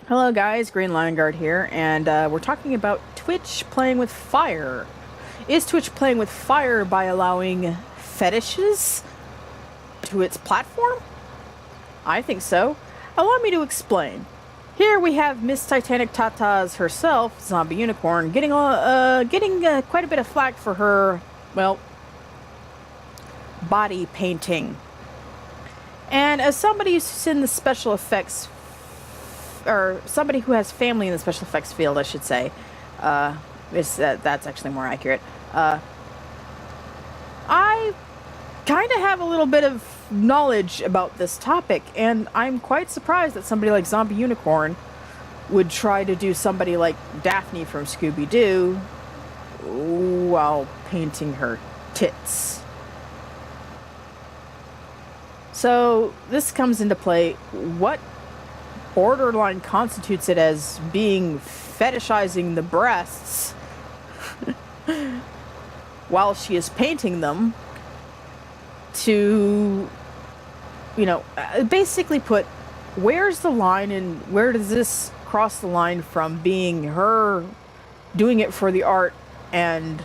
Hello guys, Green Lion Guard here, and we're talking about Twitch playing with fire. Is Twitch playing with fire by allowing fetishes to its platform? I think so. Allow me to explain. Here we have Miss Titanic Tatas herself, Zombie Unicorn, getting quite a bit of flack for her, well, body painting. And as somebody who's in the special effects, or somebody who has family in the special effects field, I should say, that's actually more accurate. I kind of have a little bit of knowledge about this topic, and I'm quite surprised that somebody like Zombie Unicorn would try to do somebody like Daphne from Scooby-Doo while painting her tits. So this comes into play. What borderline constitutes it as being fetishizing the breasts while she is painting them to, basically put, where's the line, and where does this cross the line from being her doing it for the art and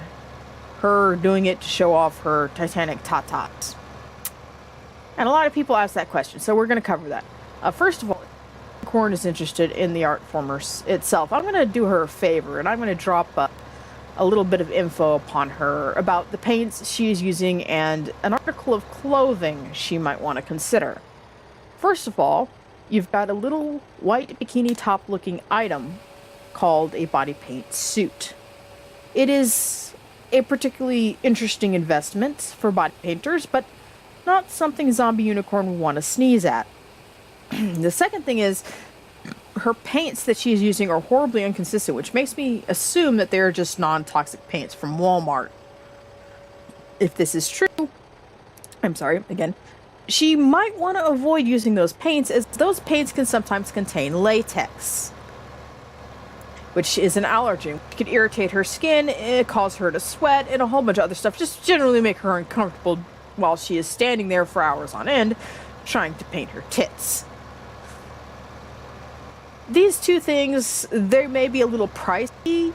her doing it to show off her Titanic tatas? And a lot of people ask that question, so we're going to cover that. First of all, Corn is interested in the art form itself. I'm going to do her a favor, and I'm going to drop a little bit of info upon her about the paints she is using and an article of clothing she might want to consider. First of all, you've got a little white bikini top looking item called a body paint suit. It is a particularly interesting investment for body painters, but not something Zombie Unicorn would want to sneeze at. The second thing is, her paints that she's using are horribly inconsistent, which makes me assume that they're just non-toxic paints from Walmart. If this is true, I'm sorry, again, she might want to avoid using those paints, as those paints can sometimes contain latex, which is an allergen. It could irritate her skin, cause her to sweat, and a whole bunch of other stuff, just generally make her uncomfortable while she is standing there for hours on end trying to paint her tits. These two things, they may be a little pricey,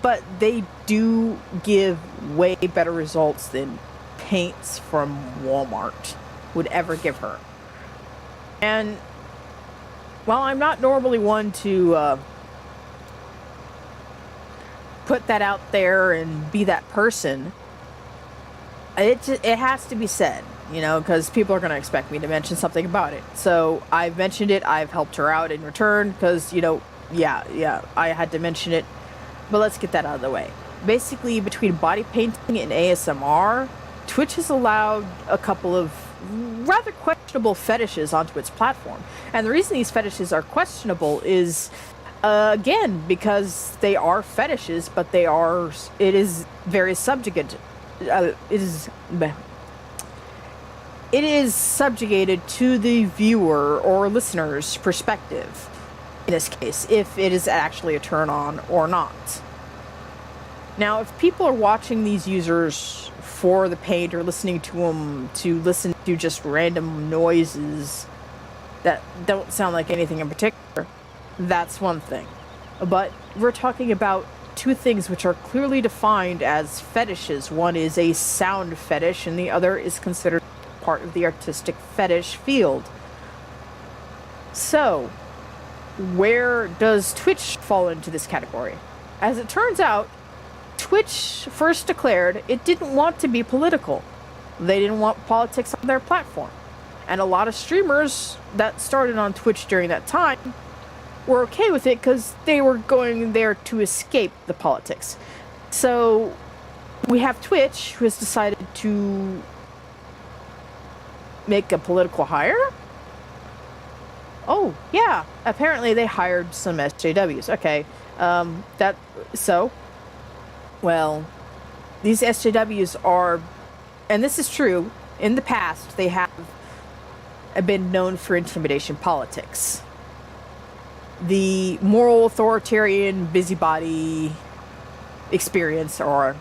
but they do give way better results than paints from Walmart would ever give her. And while I'm not normally one to put that out there and be that person, it has to be said, because people are going to expect me to mention something about it. So I've mentioned it. I've helped her out in return because, I had to mention it. But let's get that out of the way. Basically, between body painting and ASMR, Twitch has allowed a couple of rather questionable fetishes onto its platform. And the reason these fetishes are questionable is, again, because they are fetishes, but it is very subjugated. It is subjugated to the viewer or listener's perspective, in this case, if it is actually a turn on or not. Now, if people are watching these users for the paint or listening to them to listen to just random noises that don't sound like anything in particular, that's one thing. But we're talking about two things which are clearly defined as fetishes. One is a sound fetish, and the other is considered part of the artistic fetish field. So, where does Twitch fall into this category? As it turns out, Twitch first declared it didn't want to be political. They didn't want politics on their platform. And a lot of streamers that started on Twitch during that time were okay with it because they were going there to escape the politics. So we have Twitch, who has decided to make a political hire. Oh yeah, apparently they hired some SJWs. Okay, well, these SJWs are, and this is true, in the past they have been known for intimidation politics. The moral authoritarian busybody experience, or,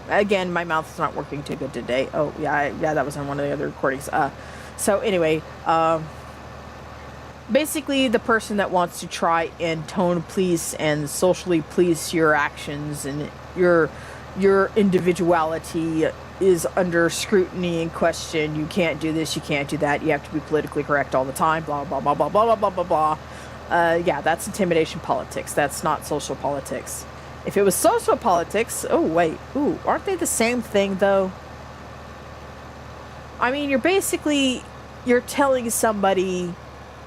again, my mouth is not working too good today. Oh, yeah, that was on one of the other recordings. So anyway, basically the person that wants to try and tone police and socially police your actions and your individuality is under scrutiny and question. You can't do this, you can't do that, you have to be politically correct all the time, blah blah blah blah blah blah blah blah blah. Yeah, that's intimidation politics. That's not social politics. If it was social politics, oh wait, ooh, aren't they the same thing though? I mean, you're telling somebody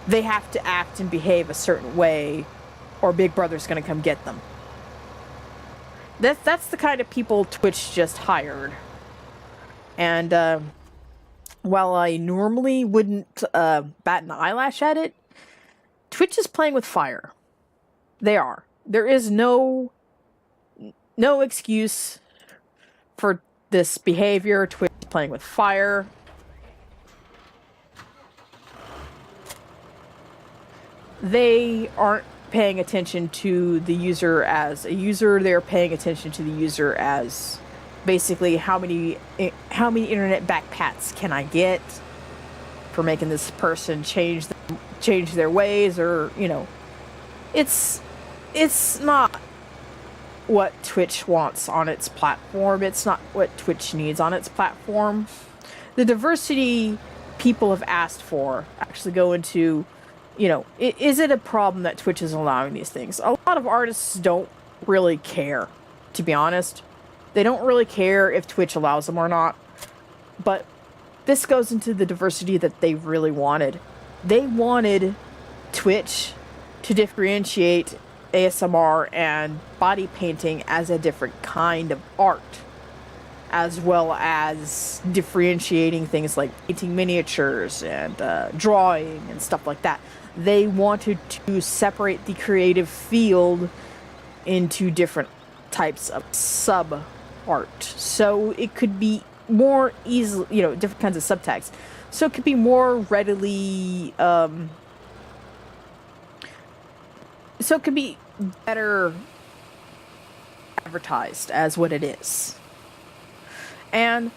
they have to act and behave a certain way, or Big Brother's gonna come get them. That's the kind of people Twitch just hired. And while I normally wouldn't bat an eyelash at it, Twitch is playing with fire. They are. There is no excuse for this behavior. Twitch is playing with fire. They aren't paying attention to the user as a user. They're paying attention to the user as basically how many internet backpats can I get for making this person change their ways, or it's not what Twitch wants on its platform. It's not what Twitch needs on its platform. The diversity people have asked for actually go into, is it a problem that Twitch is allowing these things? A lot of artists don't really care, to be honest. They don't really care if Twitch allows them or not. But this goes into the diversity that they really wanted. They wanted Twitch to differentiate ASMR and body painting as a different kind of art, as well as differentiating things like painting miniatures and drawing and stuff like that. They wanted to separate the creative field into different types of sub-art, so it could be more easily, different kinds of subtext, so it could be more readily, so it could be better advertised as what it is. And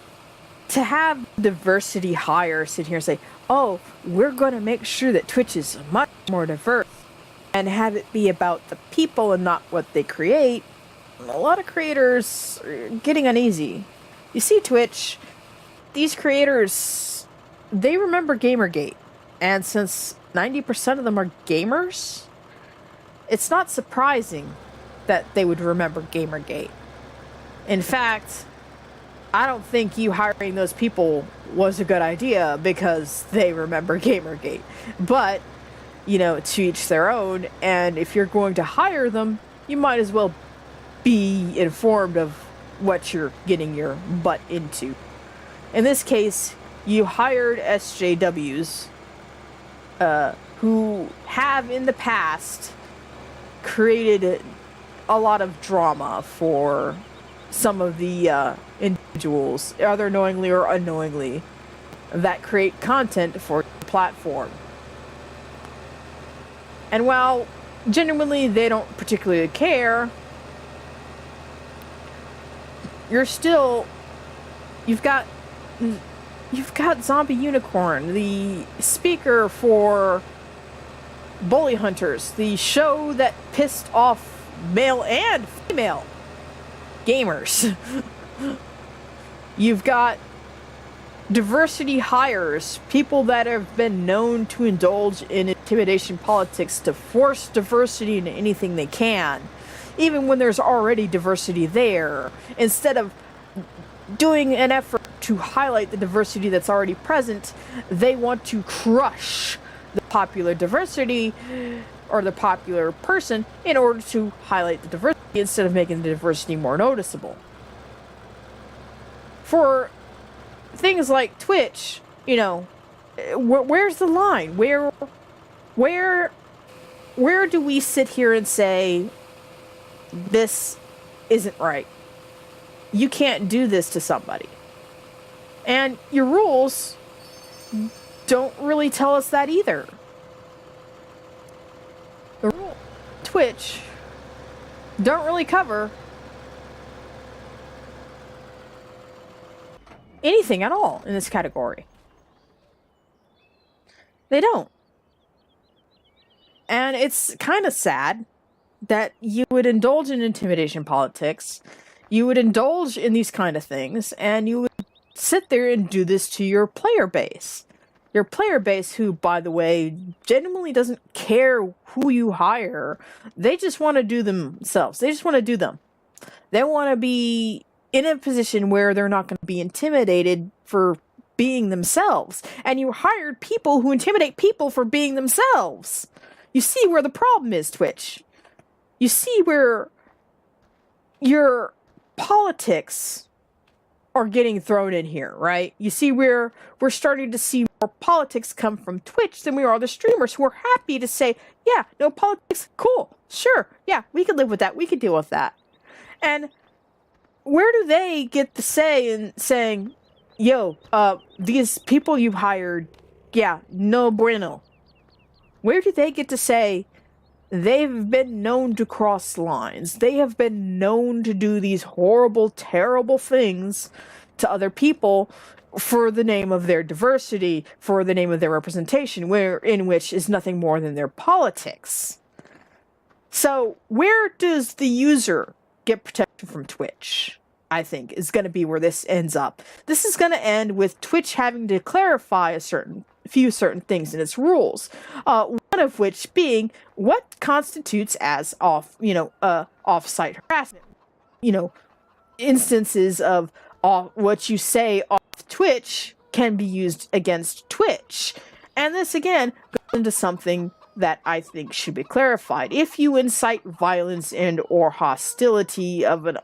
to have diversity hire sit here and say, oh, we're going to make sure that Twitch is much more diverse, and have it be about the people and not what they create, a lot of creators are getting uneasy. You see, Twitch, these creators, they remember Gamergate. And since 90% of them are gamers, it's not surprising that they would remember Gamergate. In fact, I don't think you hiring those people was a good idea because they remember Gamergate. But, to each their own, and if you're going to hire them, you might as well be informed of what you're getting your butt into. In this case, you hired SJWs who have in the past created a lot of drama for some of the individuals, either knowingly or unknowingly, that create content for the platform. And while genuinely they don't particularly care, you've got Zombie Unicorn, the speaker for Bully Hunters, the show that pissed off male and female gamers. You've got diversity hires, people that have been known to indulge in intimidation politics to force diversity into anything they can, even when there's already diversity there. Instead of doing an effort to highlight the diversity that's already present, they want to crush the popular diversity or the popular person in order to highlight the diversity instead of making the diversity more noticeable. For things like Twitch, where's the line? Where do we sit here and say, this isn't right? You can't do this to somebody. And your rules don't really tell us that either. The rules Twitch don't really cover anything at all in this category. They don't. And it's kind of sad that you would indulge in intimidation politics, you would indulge in these kind of things, and you would sit there and do this to your player base. Your player base, who, by the way, genuinely doesn't care who you hire. They just want to do themselves. They just want to do them. They want to be in a position where they're not going to be intimidated for being themselves. And you hired people who intimidate people for being themselves. You see where the problem is, Twitch. You see where your politics are getting thrown in here, right? You see where we're starting to see more politics come from Twitch than we are the streamers who are happy to say, yeah, no politics, cool, sure, yeah, we can live with that, we can deal with that. And where do they get the say in saying, yo, these people you've hired, yeah, no bueno? Where do they get to say they've been known to cross lines? They have been known to do these horrible, terrible things to other people for the name of their diversity, for the name of their representation, in which is nothing more than their politics. So where does the user get protection from Twitch? I think is going to be where this ends up. This is going to end with Twitch having to clarify a few certain things in its rules. One of which being what constitutes as off-site harassment. Instances of what you say off Twitch can be used against Twitch. And this again goes into something that I think should be clarified. If you incite violence and or hostility of an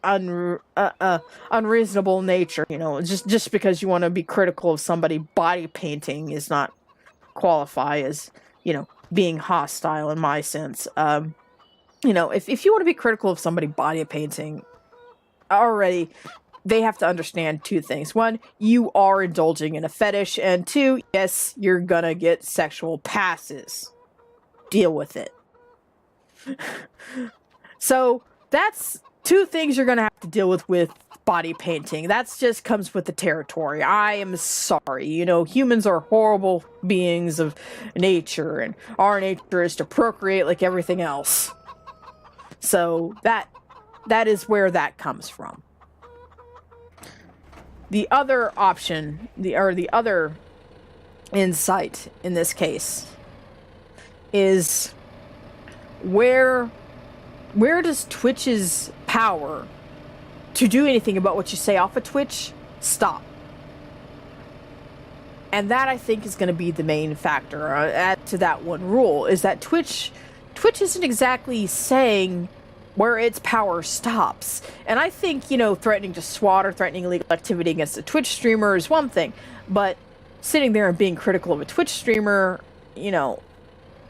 unreasonable nature, just because you want to be critical of somebody body painting is not qualify as, being hostile in my sense. If you want to be critical of somebody body painting, already they have to understand two things. One, you are indulging in a fetish, and two, yes, you're gonna get sexual passes. Deal with it. So that's two things you're gonna have to deal with body painting. That's just comes with the territory. I am sorry. Humans are horrible beings of nature, and our nature is to procreate like everything else. So that is where that comes from. The other option, the other insight in this case is where does Twitch's power to do anything about what you say off of Twitch stop? And that, I think, is going to be the main factor. Add to that one rule is that Twitch isn't exactly saying where its power stops. And I think, threatening to SWAT or threatening illegal activity against a Twitch streamer is one thing, but sitting there and being critical of a Twitch streamer,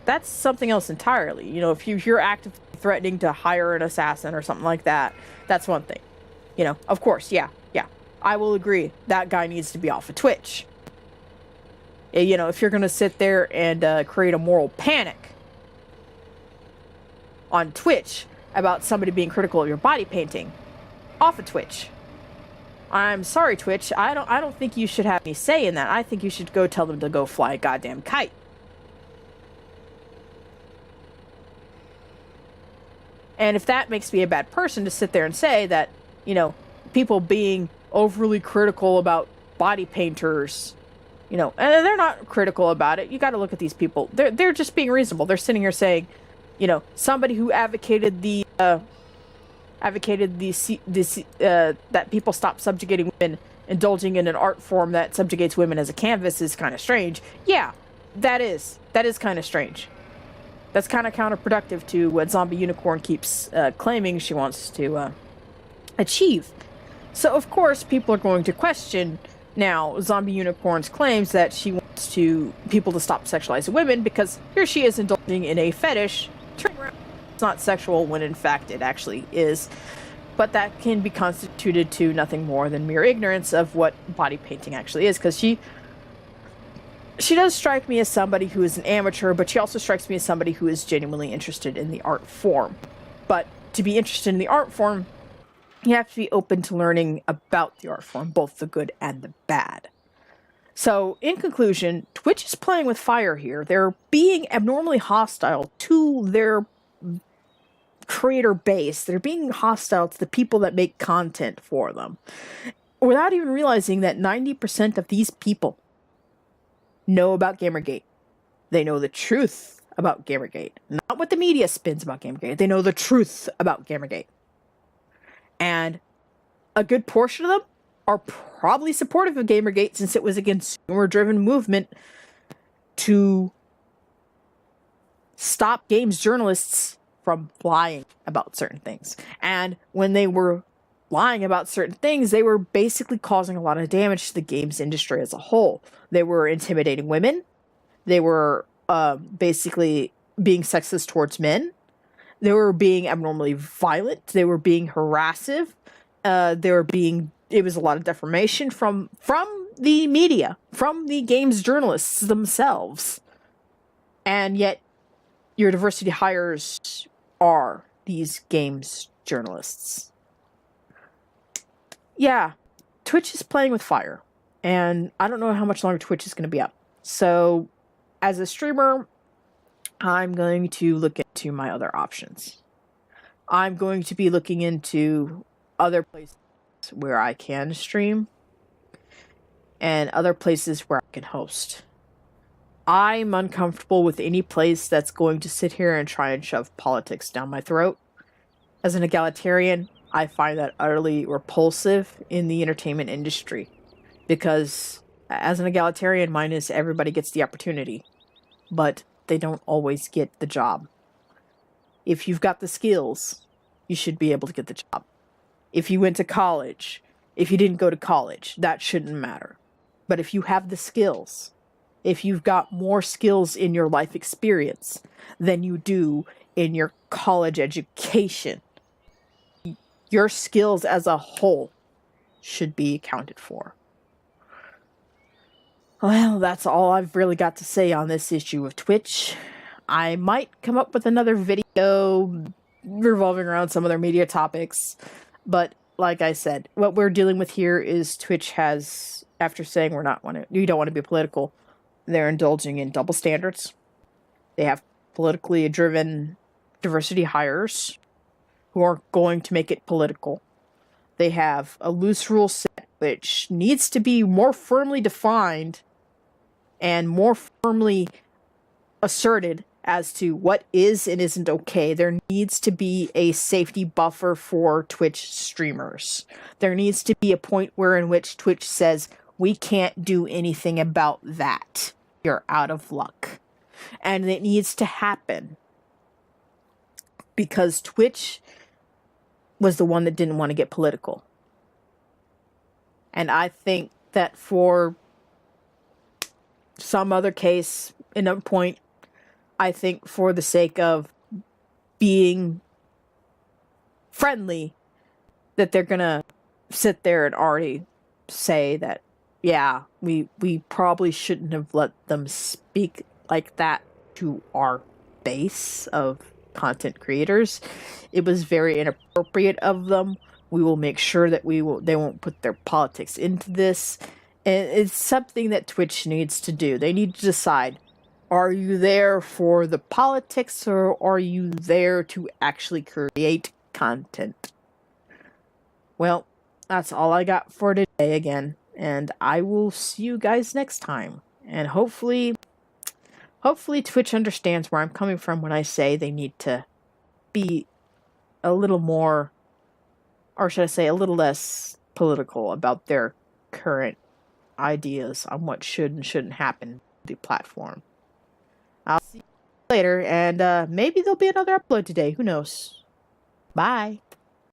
that's something else entirely. If you're actively threatening to hire an assassin or something like that, that's one thing. Of course, yeah, I will agree that guy needs to be off of Twitch. If you're going to sit there and create a moral panic on Twitch about somebody being critical of your body painting, off of Twitch. I'm sorry, Twitch. I don't think you should have any say in that. I think you should go tell them to go fly a goddamn kite. And if that makes me a bad person to sit there and say that, people being overly critical about body painters, and they're not critical about it. You got to look at these people. They're just being reasonable. They're sitting here saying, somebody who advocated that people stop subjugating women, indulging in an art form that subjugates women as a canvas is kind of strange. Yeah, that is kind of strange. That's kind of counterproductive to what Zombie Unicorn keeps claiming she wants to achieve. So, of course, people are going to question now Zombie Unicorn's claims that she wants people to stop sexualizing women because here she is indulging in a fetish. Turning around, it's not sexual when in fact it actually is. But that can be constituted to nothing more than mere ignorance of what body painting actually is, because she does strike me as somebody who is an amateur, but she also strikes me as somebody who is genuinely interested in the art form. But to be interested in the art form, you have to be open to learning about the art form, both the good and the bad. So, in conclusion, Twitch is playing with fire here. They're being abnormally hostile to their creator base. They're being hostile to the people that make content for them, without even realizing that 90% of these people know about Gamergate. They know the truth about Gamergate. Not what the media spins about Gamergate. They know the truth about Gamergate. And a good portion of them are probably supportive of Gamergate, since it was a consumer-driven movement to stop games journalists from lying about certain things. And when they were lying about certain things, they were basically causing a lot of damage to the games industry as a whole. They were intimidating women. They were basically being sexist towards men. They were being abnormally violent. They were being harassive. It was a lot of defamation from the media, from the games journalists themselves. And yet, your diversity hires are these games journalists. Yeah, Twitch is playing with fire. And I don't know how much longer Twitch is going to be up. So, as a streamer, I'm going to look into my other options. I'm going to be looking into other places where I can stream and other places where I can host. I'm uncomfortable with any place that's going to sit here and try and shove politics down my throat. As an egalitarian, I find that utterly repulsive in the entertainment industry, because as an egalitarian, mine is everybody gets the opportunity, but they don't always get the job. If you've got the skills, you should be able to get the job. If you went to college, if you didn't go to college, that shouldn't matter. But if you have the skills, if you've got more skills in your life experience than you do in your college education, your skills as a whole should be accounted for. Well, that's all I've really got to say on this issue of Twitch. I might come up with another video revolving around some other media topics, but like I said, what we're dealing with here is Twitch has, after saying you don't want to be political, they're indulging in double standards. They have politically driven diversity hires who are going to make it political. They have a loose rule set which needs to be more firmly defined and more firmly asserted as to what is and isn't okay. There needs to be a safety buffer for Twitch streamers. There needs to be a point in which Twitch says, we can't do anything about that. You're out of luck. And it needs to happen, because Twitch was the one that didn't want to get political. And I think that for some other case, in a point, I think for the sake of being friendly, that they're gonna sit there and already say that, yeah, we probably shouldn't have let them speak like that to our base of content creators. It was very inappropriate of them. We will make sure that they won't put their politics into this. And it's something that Twitch needs to do. They need to decide, are you there for the politics, or are you there to actually create content? Well, that's all I got for today again. And I will see you guys next time. And hopefully Twitch understands where I'm coming from when I say they need to be a little more, or should I say a little less political about their current ideas on what should and shouldn't happen to the platform. I'll see you later, and maybe there'll be another upload today. Who knows? Bye.